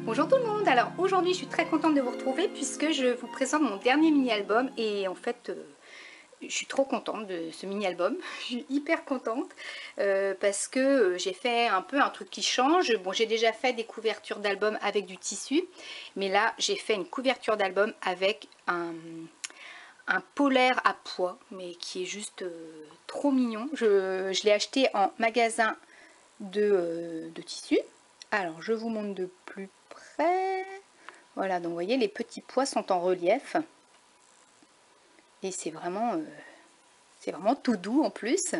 Bonjour tout le monde, alors aujourd'hui je suis très contente de vous retrouver puisque je vous présente mon dernier mini-album et en fait je suis trop contente de ce mini-album, je suis hyper contente parce que j'ai fait un peu un truc qui change. Bon, j'ai déjà fait des couvertures d'albums avec du tissu, mais là j'ai fait une couverture d'album avec un polaire à pois, mais qui est juste trop mignon. Je l'ai acheté en magasin de tissu. Alors je vous montre de plus près. Voilà, donc vous voyez, les petits pois sont en relief. Et c'est vraiment tout doux en plus.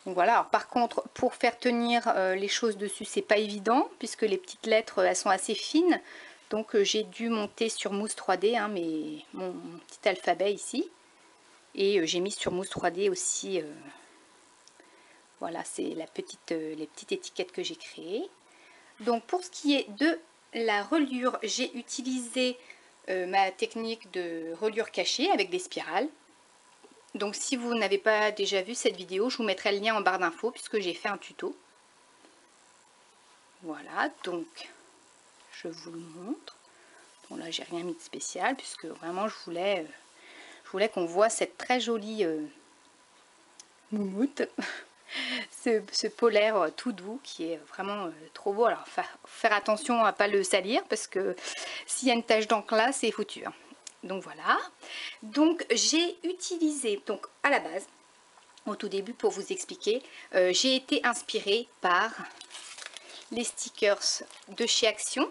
Donc voilà, alors par contre, pour faire tenir les choses dessus, c'est pas évident, puisque les petites lettres, elles sont assez fines. Donc j'ai dû monter sur mousse 3D, hein, mon petit alphabet ici. Et j'ai mis sur mousse 3D aussi, voilà, c'est les petites étiquettes que j'ai créées. Donc pour ce qui est de la reliure, j'ai utilisé ma technique de reliure cachée avec des spirales. Donc si vous n'avez pas déjà vu cette vidéo, je vous mettrai le lien en barre d'infos puisque j'ai fait un tuto. Voilà, donc je vous le montre. Bon là j'ai rien mis de spécial puisque vraiment je voulais qu'on voit cette très jolie moumoute. Ce polaire tout doux qui est vraiment trop beau. Alors faire attention à ne pas le salir parce que s'il y a une tache d'encre là, c'est foutu. Donc voilà. Donc j'ai utilisé, donc à la base, au tout début pour vous expliquer, j'ai été inspirée par les stickers de chez Action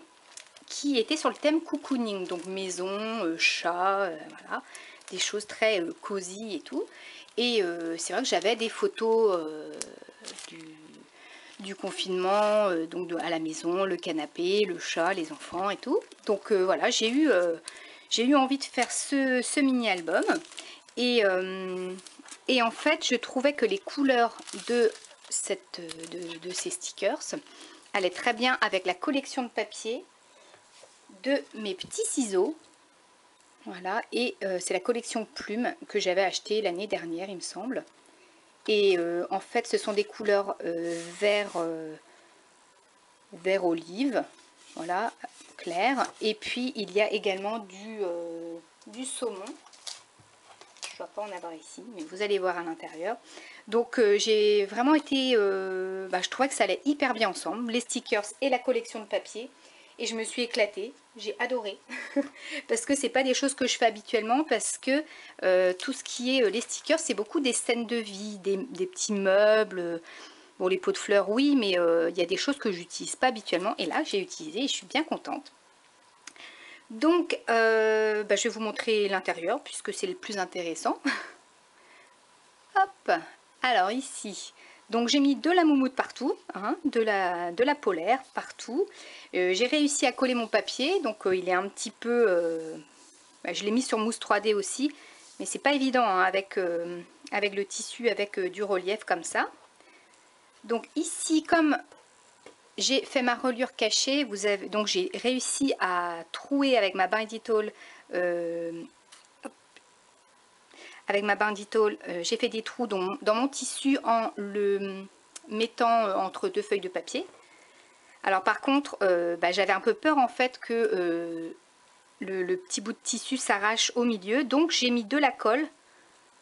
qui étaient sur le thème cocooning, donc maison, chat, voilà, des choses très cosy et tout. Et c'est vrai que j'avais des photos du confinement, donc à la maison, le canapé, le chat, les enfants et tout. Donc voilà, j'ai eu envie de faire ce mini-album. Et en fait, je trouvais que les couleurs de ces stickers allaient très bien avec la collection de papier de mes petits ciseaux. Voilà, et c'est la collection Plume que j'avais acheté l'année dernière, il me semble. Et en fait, ce sont des couleurs vert olive, voilà, clair. Et puis, il y a également du saumon. Je ne dois pas en avoir ici, mais vous allez voir à l'intérieur. Donc, j'ai vraiment été... je trouvais que ça allait hyper bien ensemble, les stickers et la collection de papier. Et je me suis éclatée, j'ai adoré, parce que c'est pas des choses que je fais habituellement, parce que tout ce qui est les stickers, c'est beaucoup des scènes de vie, des petits meubles, bon les pots de fleurs oui, mais il y a des choses que j'utilise pas habituellement, et là j'ai utilisé et je suis bien contente. Donc je vais vous montrer l'intérieur, puisque c'est le plus intéressant. Hop, alors ici... Donc j'ai mis de la moumoute partout, hein, de la polaire partout. J'ai réussi à coller mon papier, donc il est un petit peu... je l'ai mis sur mousse 3D aussi, mais c'est pas évident hein, avec le tissu, avec du relief comme ça. Donc ici, comme j'ai fait ma reliure cachée, donc j'ai réussi à trouer avec ma Banditol. J'ai fait des trous dans mon tissu en le mettant entre deux feuilles de papier. Alors par contre, j'avais un peu peur en fait que le petit bout de tissu s'arrache au milieu. Donc j'ai mis de la colle,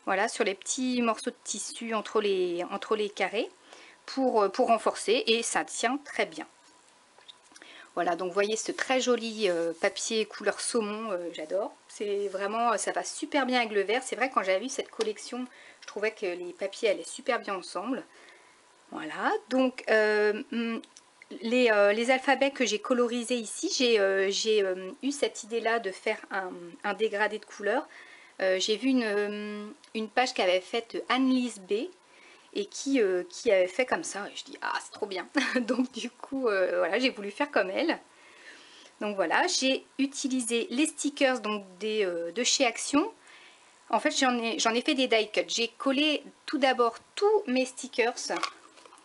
voilà, sur les petits morceaux de tissu entre les carrés pour renforcer, et ça tient très bien. Voilà, donc vous voyez ce très joli papier couleur saumon, j'adore. C'est vraiment, ça va super bien avec le vert. C'est vrai que quand j'avais vu cette collection, je trouvais que les papiers allaient super bien ensemble. Voilà, donc les alphabets que j'ai colorisés ici, j'ai eu cette idée-là de faire un dégradé de couleurs. J'ai vu une page qu'avait faite Annelise B, et qui avait fait comme ça, et je dis ah c'est trop bien. Donc du coup voilà, j'ai voulu faire comme elle. Donc voilà, j'ai utilisé les stickers donc de chez Action. En fait j'en ai fait des die cut. J'ai collé tout d'abord tous mes stickers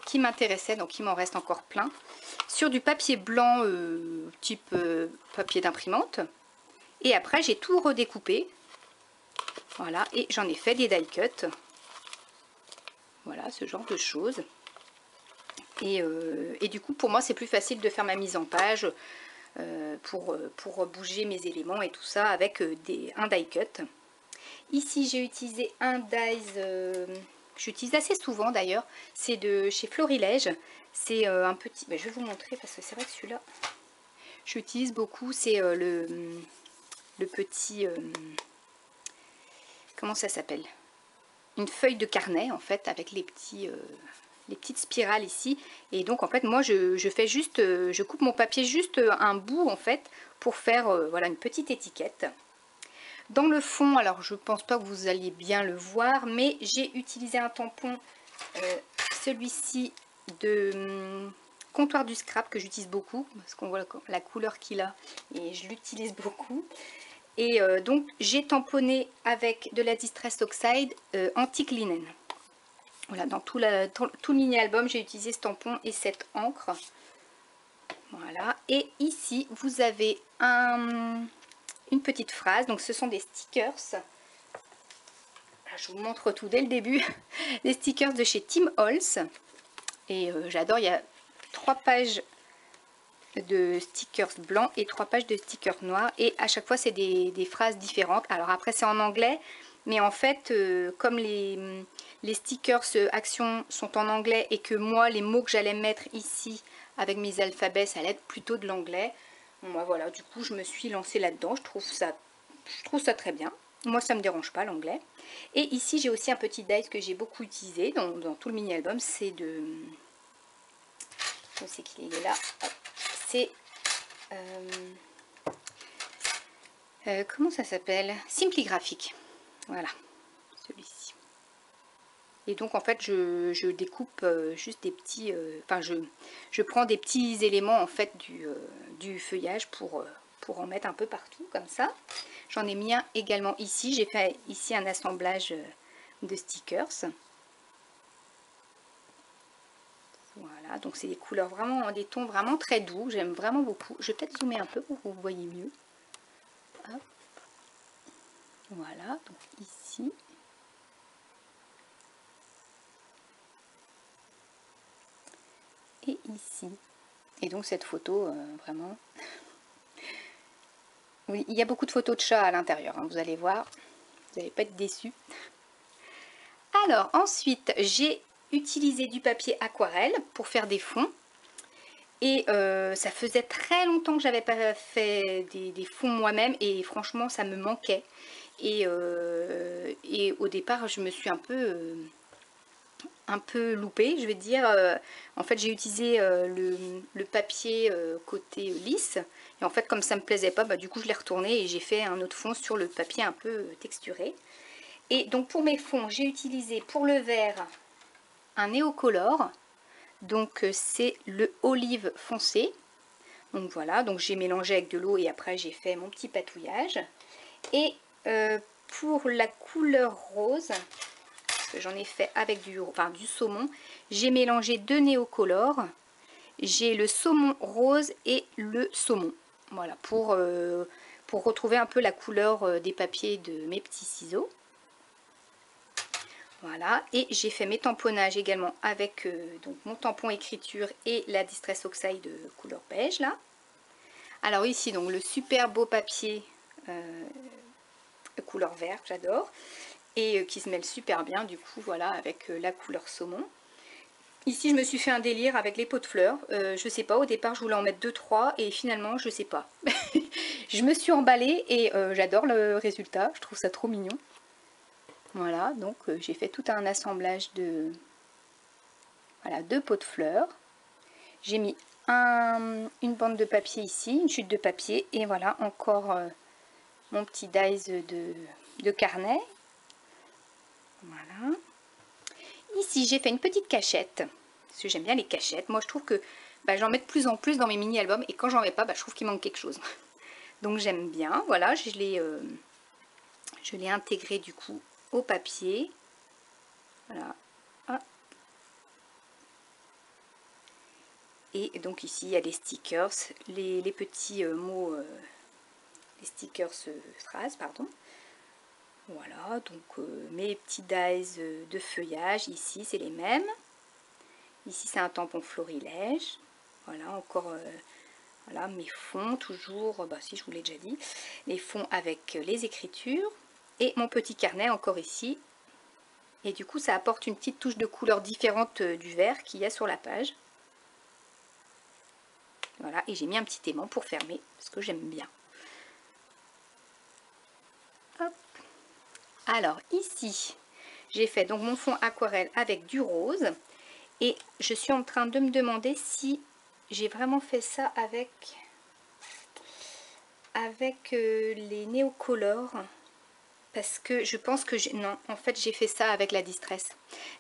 qui m'intéressaient, donc il m'en reste encore plein, sur du papier blanc type papier d'imprimante. Et après j'ai tout redécoupé, voilà, et j'en ai fait des die cut. Voilà, ce genre de choses. Et du coup, pour moi, c'est plus facile de faire ma mise en page pour bouger mes éléments et tout ça avec un die cut. Ici, j'ai utilisé un dies que j'utilise assez souvent d'ailleurs. C'est de chez Florilège. C'est un petit... je vais vous montrer parce que c'est vrai que celui-là, j'utilise beaucoup. C'est le petit... comment ça s'appelle? Une feuille de carnet en fait avec les petites spirales ici. Et donc en fait moi je fais juste, je coupe mon papier juste un bout en fait pour faire voilà une petite étiquette. Dans le fond, alors je pense pas que vous alliez bien le voir, mais j'ai utilisé un tampon, celui-ci de Comptoir du Scrap que j'utilise beaucoup parce qu'on voit la couleur qu'il a et je l'utilise beaucoup. Et donc j'ai tamponné avec de la Distress Oxide Antique Linen. Voilà, dans tout le mini-album, j'ai utilisé ce tampon et cette encre. Voilà, et ici, vous avez une petite phrase. Donc, ce sont des stickers. Je vous montre tout dès le début. Les stickers de chez Tim Holtz. Et j'adore, il y a 3 pages de stickers blancs et 3 pages de stickers noirs. Et à chaque fois, c'est des phrases différentes. Alors après, c'est en anglais. Mais en fait, comme les stickers Action sont en anglais et que moi, les mots que j'allais mettre ici avec mes alphabets, ça allait être plutôt de l'anglais. Bon, bah, voilà, du coup, je me suis lancée là-dedans. Je trouve ça très bien. Moi, ça ne me dérange pas l'anglais. Et ici, j'ai aussi un petit dies que j'ai beaucoup utilisé dans tout le mini-album. C'est de... Je sais qu'il est là. C'est... comment ça s'appelle? Simply Graphic. Voilà, celui-ci. Et donc en fait je découpe juste des petits, enfin je prends des petits éléments en fait du feuillage pour en mettre un peu partout comme ça. J'en ai mis un également ici, j'ai fait ici un assemblage de stickers. Voilà, donc c'est des couleurs vraiment, des tons vraiment très doux, j'aime vraiment beaucoup. Je vais peut-être zoomer un peu pour que vous voyez mieux. Hop. Voilà, donc ici. Et ici. Et donc cette photo, vraiment... Oui, il y a beaucoup de photos de chats à l'intérieur, hein, vous allez voir. Vous n'allez pas être déçus. Alors, ensuite, j'ai utilisé du papier aquarelle pour faire des fonds. Et ça faisait très longtemps que j'avais pas fait des fonds moi-même. Et franchement, ça me manquait. Et au départ, je me suis un peu loupée, je vais dire. En fait, j'ai utilisé le papier côté lisse. Et en fait, comme ça me plaisait pas, bah, du coup, je l'ai retourné et j'ai fait un autre fond sur le papier un peu texturé. Et donc, pour mes fonds, j'ai utilisé pour le vert un néocolore. Donc, c'est le olive foncé. Donc, voilà. Donc, j'ai mélangé avec de l'eau et après, j'ai fait mon petit patouillage. Et pour la couleur rose... que j'en ai fait avec du saumon. J'ai mélangé 2 néocolores. J'ai le saumon rose et le saumon. Voilà, pour retrouver un peu la couleur des papiers de mes petits ciseaux. Voilà, et j'ai fait mes tamponnages également avec donc mon tampon écriture et la Distress Oxide de couleur beige là. Alors ici, donc le super beau papier de couleur vert, j'adore. Et qui se mêle super bien du coup voilà avec la couleur saumon. Ici je me suis fait un délire avec les pots de fleurs, je sais pas, au départ je voulais en mettre 2-3 et finalement je sais pas. Je me suis emballée et j'adore le résultat, je trouve ça trop mignon. Voilà, donc j'ai fait tout un assemblage de pots de fleurs. J'ai mis une bande de papier ici, une chute de papier et voilà encore mon petit dies de carnet. Voilà. Ici, j'ai fait une petite cachette, parce que j'aime bien les cachettes. Moi, je trouve que j'en mets de plus en plus dans mes mini-albums, et quand j'en mets pas, je trouve qu'il manque quelque chose. Donc, j'aime bien. Voilà, je l'ai intégré du coup au papier. Voilà. Hop. Et donc, ici, il y a les stickers, les petits mots, les stickers phrases, pardon. Voilà, donc mes petits dies de feuillage, ici, c'est les mêmes. Ici c'est un tampon florilège. Voilà, encore voilà, mes fonds toujours, bah si je vous l'ai déjà dit, les fonds avec les écritures. Et mon petit carnet encore ici. Et du coup ça apporte une petite touche de couleur différente du vert qu'il y a sur la page. Voilà, et j'ai mis un petit aimant pour fermer, parce que j'aime bien. Hop. Alors ici, j'ai fait donc mon fond aquarelle avec du rose. Et je suis en train de me demander si j'ai vraiment fait ça avec les néocolores. Parce que je pense que non, en fait j'ai fait ça avec la Distress.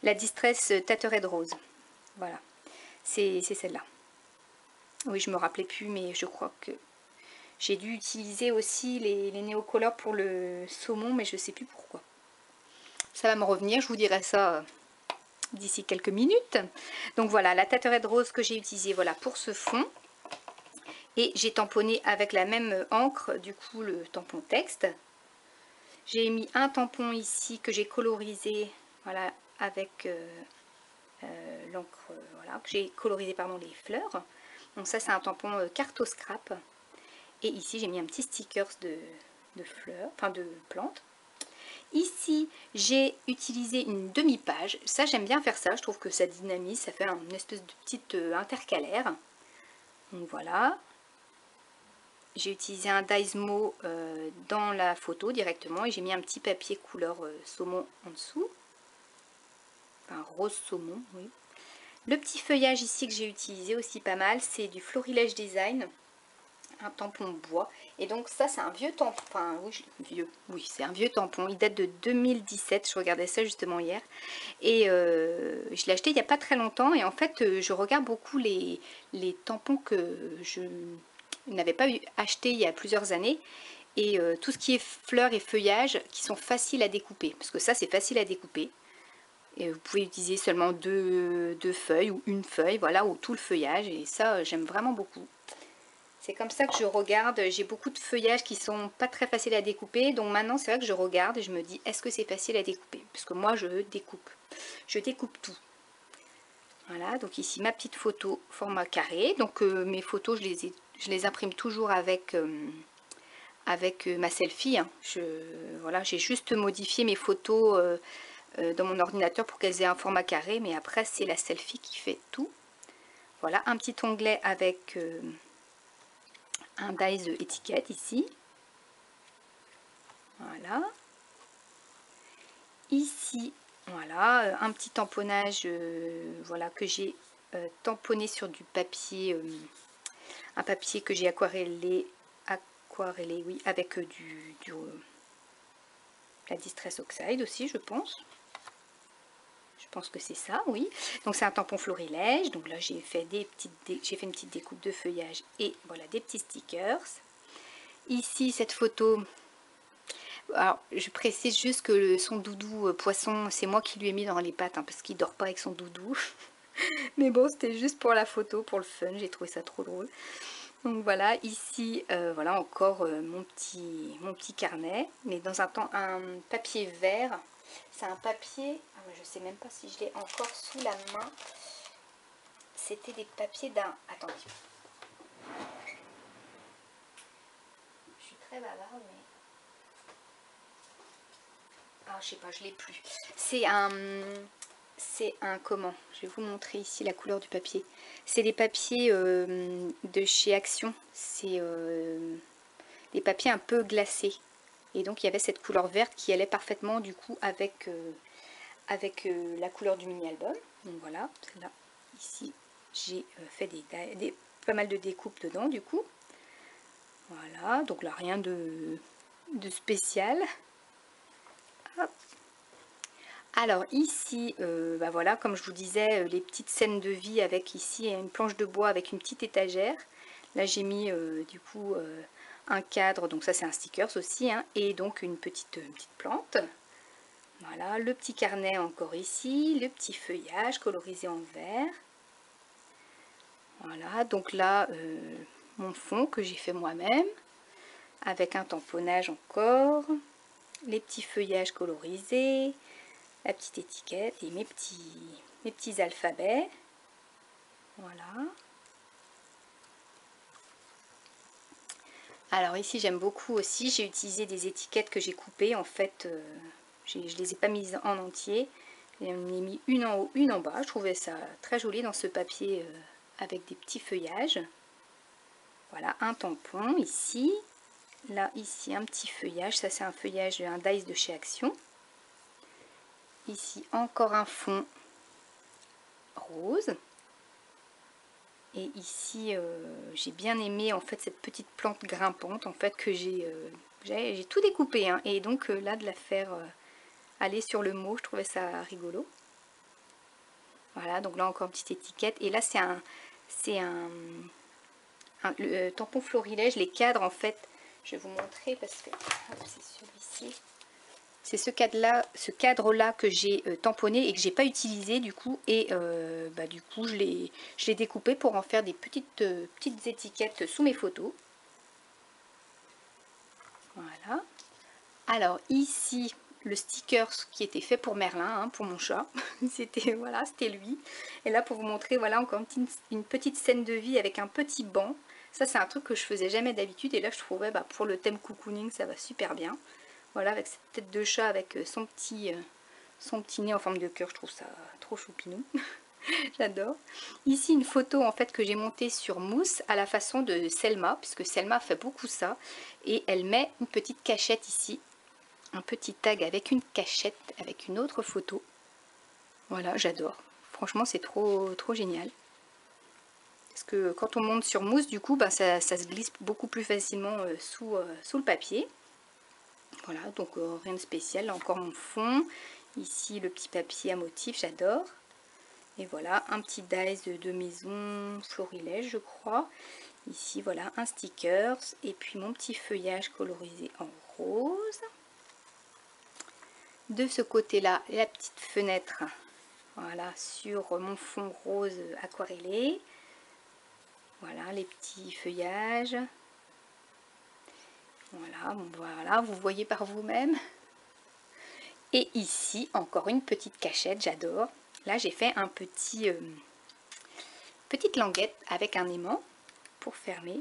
La Distress Tattered Rose. Voilà, c'est celle-là. Oui, je me rappelais plus, mais je crois que j'ai dû utiliser aussi les néocolores pour le saumon, mais je sais plus pourquoi. Ça va me revenir, je vous dirai ça d'ici quelques minutes. Donc voilà, la Tattered Rose que j'ai utilisée voilà, pour ce fond. Et j'ai tamponné avec la même encre, du coup, le tampon texte. J'ai mis un tampon ici que j'ai colorisé, voilà, avec l'encre, voilà, que j'ai colorisé, pardon, les fleurs. Donc ça, c'est un tampon Carto Scrap. Et ici, j'ai mis un petit sticker de fleurs, enfin de plantes. Ici, j'ai utilisé une demi-page. Ça, j'aime bien faire ça. Je trouve que ça dynamise, ça fait une espèce de petite intercalaire. Donc voilà. J'ai utilisé un Daismo dans la photo directement et j'ai mis un petit papier couleur saumon en dessous. Enfin, rose saumon, oui. Le petit feuillage ici que j'ai utilisé aussi pas mal, c'est du Florilège Design, un tampon bois. Et donc ça, c'est un vieux tampon, enfin oui, vieux, oui, c'est un vieux tampon. Il date de 2017, je regardais ça justement hier. Et je l'ai acheté il n'y a pas très longtemps. Et en fait, je regarde beaucoup les tampons que je n'avais pas acheté il y a plusieurs années. Et tout ce qui est fleurs et feuillages qui sont faciles à découper. Parce que ça, c'est facile à découper. Et vous pouvez utiliser seulement deux feuilles ou une feuille, voilà, ou tout le feuillage. Et ça, j'aime vraiment beaucoup. C'est comme ça que je regarde. J'ai beaucoup de feuillages qui sont pas très faciles à découper. Donc maintenant, c'est vrai que je regarde et je me dis, est-ce que c'est facile à découper? Parce que moi, je découpe. Je découpe tout. Voilà, donc ici, ma petite photo format carré. Donc mes photos, je les imprime toujours avec ma selfie. Hein. Voilà, j'ai juste modifié mes photos dans mon ordinateur pour qu'elles aient un format carré, mais après c'est la selfie qui fait tout. Voilà, un petit onglet avec un dies étiquette ici. Voilà. Ici, voilà, un petit tamponnage voilà, que j'ai tamponné sur du papier, un papier que j'ai aquarellé, oui, avec la Distress Oxide aussi, je pense. Je pense que c'est ça, oui. Donc c'est un tampon florilège. Donc là j'ai fait une petite découpe de feuillage et voilà des petits stickers. Ici cette photo. Alors je précise juste que son doudou poisson, c'est moi qui lui ai mis dans les pattes hein, parce qu'il dort pas avec son doudou. Mais bon, c'était juste pour la photo, pour le fun. J'ai trouvé ça trop drôle. Donc voilà, ici, voilà encore mon petit carnet, mais dans un papier vert. C'est un papier, je sais même pas si je l'ai encore sous la main. C'était des papiers Attendez. Je suis très bavarde, mais... Ah, je sais pas, je l'ai plus. C'est un comment? Je vais vous montrer ici la couleur du papier. C'est des papiers de chez Action. C'est des papiers un peu glacés. Et donc il y avait cette couleur verte qui allait parfaitement du coup avec la couleur du mini-album. Donc voilà, là, ici j'ai fait pas mal de découpes dedans du coup. Voilà, donc là rien de spécial. Hop. Alors ici, bah voilà, comme je vous disais, les petites scènes de vie avec ici une planche de bois avec une petite étagère. Là j'ai mis du coup un cadre, donc ça c'est un stickers aussi, hein, et donc une petite plante. Voilà, le petit carnet encore ici, le petit feuillage colorisé en vert. Voilà, donc là, mon fond que j'ai fait moi-même, avec un tamponnage encore, les petits feuillages colorisés, la petite étiquette et mes petits alphabets. Voilà. Alors ici j'aime beaucoup aussi, j'ai utilisé des étiquettes que j'ai coupées, en fait je les ai pas mises en entier, j'en ai mis une en haut, une en bas. Je trouvais ça très joli dans ce papier avec des petits feuillages. Voilà, un tampon ici, là ici un petit feuillage, ça c'est un feuillage, un dice de chez Action. Ici encore un fond rose. Et ici, j'ai bien aimé en fait cette petite plante grimpante en fait que j'ai tout découpé. Hein, et donc là de la faire aller sur le mot, je trouvais ça rigolo. Voilà, donc là encore une petite étiquette. Et là le tampon florilège, les cadres en fait, je vais vous montrer parce que c'est celui-ci. C'est ce cadre-là que j'ai tamponné et que j'ai pas utilisé du coup. Et du coup, je l'ai découpé pour en faire des petites étiquettes sous mes photos. Voilà. Alors ici, le sticker qui était fait pour Merlin, hein, pour mon chat. C'était lui. Et là, pour vous montrer, voilà encore une petite scène de vie avec un petit banc. Ça, c'est un truc que je faisais jamais d'habitude. Et là, je trouvais, pour le thème cocooning, ça va super bien. Voilà, avec cette tête de chat, avec son petit nez en forme de cœur, je trouve ça trop choupinou. J'adore. Ici, une photo en fait que j'ai montée sur mousse à la façon de Selma, puisque Selma fait beaucoup ça. Et elle met une petite cachette ici, un petit tag avec une cachette, avec une autre photo. Voilà, j'adore. Franchement, c'est trop génial. Parce que quand on monte sur mousse, du coup, ça se glisse beaucoup plus facilement sous le papier. Voilà, donc rien de spécial. Là encore mon fond. Ici le petit papier à motif, j'adore. Et voilà, un petit dice de maison florilège, je crois. Ici, voilà, un sticker. Et puis mon petit feuillage colorisé en rose. De ce côté-là, la petite fenêtre. Voilà, sur mon fond rose aquarellé. Voilà, les petits feuillages. Voilà, vous voyez par vous-même. Et ici, encore une petite cachette, j'adore. Là, j'ai fait un petite languette avec un aimant pour fermer.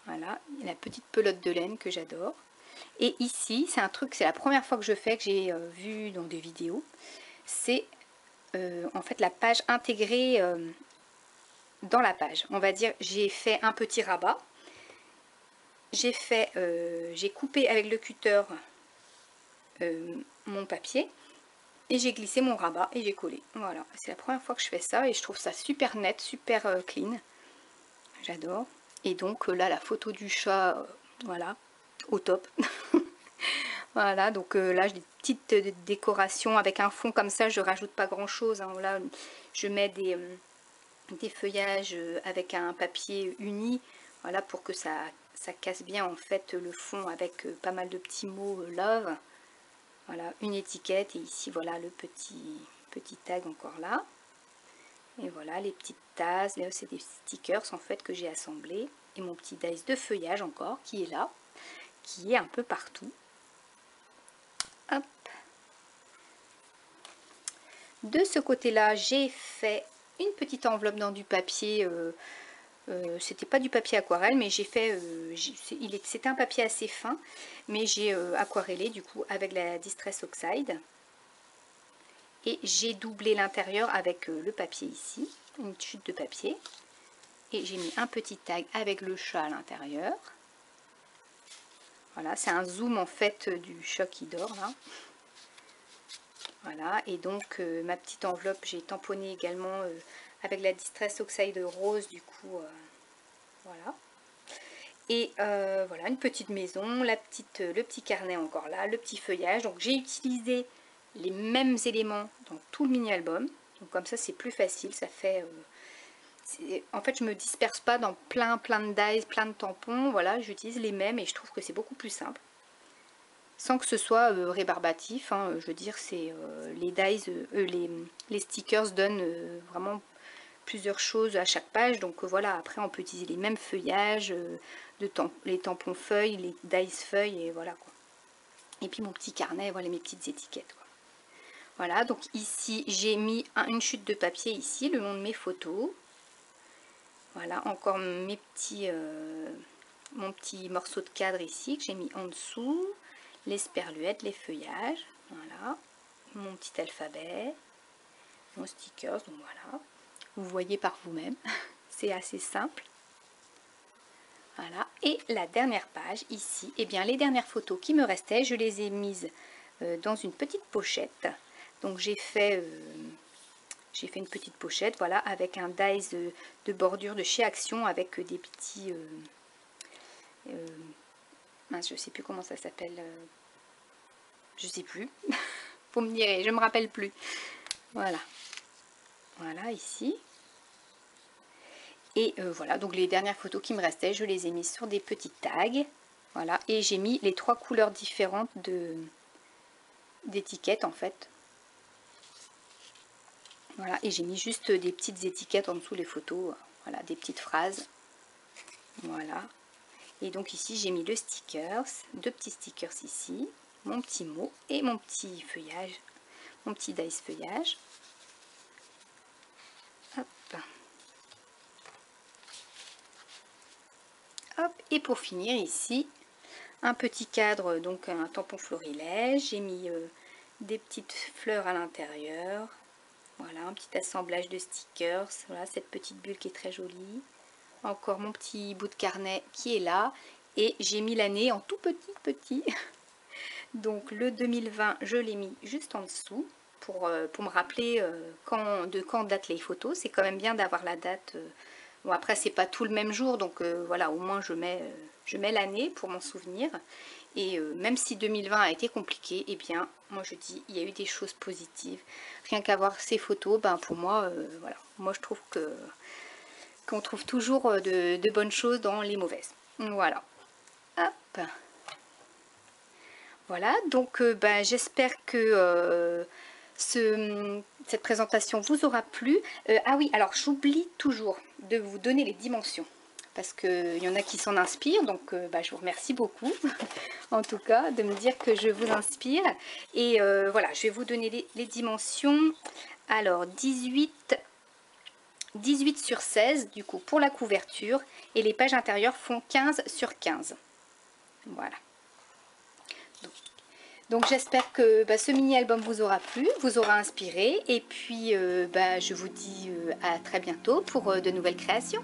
Voilà, la petite pelote de laine que j'adore. Et ici, c'est un truc, c'est la première fois que je fais, que j'ai vu dans des vidéos. C'est en fait la page intégrée dans la page. On va dire, j'ai fait un petit rabat. J'ai coupé avec le cutter mon papier. Et j'ai glissé mon rabat et j'ai collé. Voilà, c'est la première fois que je fais ça et je trouve ça super net, super clean. J'adore. Et donc là, la photo du chat, voilà, au top. Voilà, donc là, j'ai des petites décorations avec un fond comme ça. Je rajoute pas grand chose. Hein. Là, je mets des feuillages avec un papier uni. Voilà, pour que ça casse bien en fait le fond avec pas mal de petits mots love. Voilà, une étiquette et ici voilà le petit tag encore là. Et voilà les petites tasses, là c'est des stickers en fait que j'ai assemblés. Et mon petit dice de feuillage encore qui est là, qui est un peu partout. Hop. De ce côté-là, j'ai fait une petite enveloppe dans du papier. C'était pas du papier aquarelle, mais j'ai fait, c'était un papier assez fin, mais j'ai aquarellé du coup avec la Distress Oxide. Et j'ai doublé l'intérieur avec le papier ici, une chute de papier. Et j'ai mis un petit tag avec le chat à l'intérieur. Voilà, c'est un zoom en fait du chat qui dort là. Voilà, et donc ma petite enveloppe, j'ai tamponné également avec la Distress Oxide rose du coup. Voilà. Et voilà, une petite maison, le petit carnet encore là, le petit feuillage. Donc j'ai utilisé les mêmes éléments dans tout le mini-album. Donc comme ça c'est plus facile, ça fait... en fait je me disperse pas dans plein de dies, plein de tampons. Voilà, j'utilise les mêmes et je trouve que c'est beaucoup plus simple. Sans que ce soit rébarbatif, hein, je veux dire, c'est les dies, les stickers donnent vraiment plusieurs choses à chaque page, donc voilà, après on peut utiliser les mêmes feuillages, les tampons feuilles, les dice feuilles, et voilà quoi. Et puis mon petit carnet, voilà mes petites étiquettes quoi. Voilà, donc ici j'ai mis une chute de papier ici le long de mes photos. Voilà, encore mon petit morceau de cadre ici que j'ai mis en dessous. Les sperluettes, les feuillages, voilà. Mon petit alphabet, mon stickers, donc voilà. Vous voyez par vous-même, c'est assez simple. Voilà, et la dernière page ici, eh bien les dernières photos qui me restaient, je les ai mises dans une petite pochette. Donc j'ai fait une petite pochette, voilà, avec un dies de bordure de chez Action avec des petits, mince, je sais plus comment ça s'appelle, je sais plus, vous me direz, je me rappelle plus. Voilà, voilà ici. Et voilà, donc les dernières photos qui me restaient, je les ai mises sur des petits tags. Voilà, et j'ai mis les 3 couleurs différentes d'étiquettes en fait. Voilà, et j'ai mis juste des petites étiquettes en dessous les photos. Voilà, des petites phrases. Voilà. Et donc ici, j'ai mis le stickers, 2 petits stickers ici, mon petit mot et mon petit feuillage, mon petit dice feuillage. Hop. Hop, et pour finir ici, un petit cadre, donc un tampon florilège. J'ai mis des petites fleurs à l'intérieur. Voilà, un petit assemblage de stickers. Voilà, cette petite bulle qui est très jolie. Encore mon petit bout de carnet qui est là. Et j'ai mis l'année en tout petit. Donc le 2020, je l'ai mis juste en dessous pour me rappeler de quand datent les photos. C'est quand même bien d'avoir la date. Bon, après, c'est pas tout le même jour, donc voilà, au moins je mets l'année pour m'en souvenir. Et même si 2020 a été compliqué, eh bien, moi je dis, il y a eu des choses positives. Rien qu'à voir ces photos, ben, pour moi, voilà, moi je trouve qu'on trouve toujours de bonnes choses dans les mauvaises. Voilà. Hop. Voilà, donc ben, j'espère que cette présentation vous aura plu. Ah oui, alors j'oublie toujours de vous donner les dimensions, parce qu'il y en a qui s'en inspirent, donc ben, je vous remercie beaucoup, en tout cas, de me dire que je vous inspire. Et voilà, je vais vous donner les dimensions. Alors, 18 sur 16, du coup, pour la couverture, et les pages intérieures font 15 sur 15. Voilà. Donc j'espère que ce mini-album vous aura plu, vous aura inspiré. Et puis je vous dis à très bientôt pour de nouvelles créations.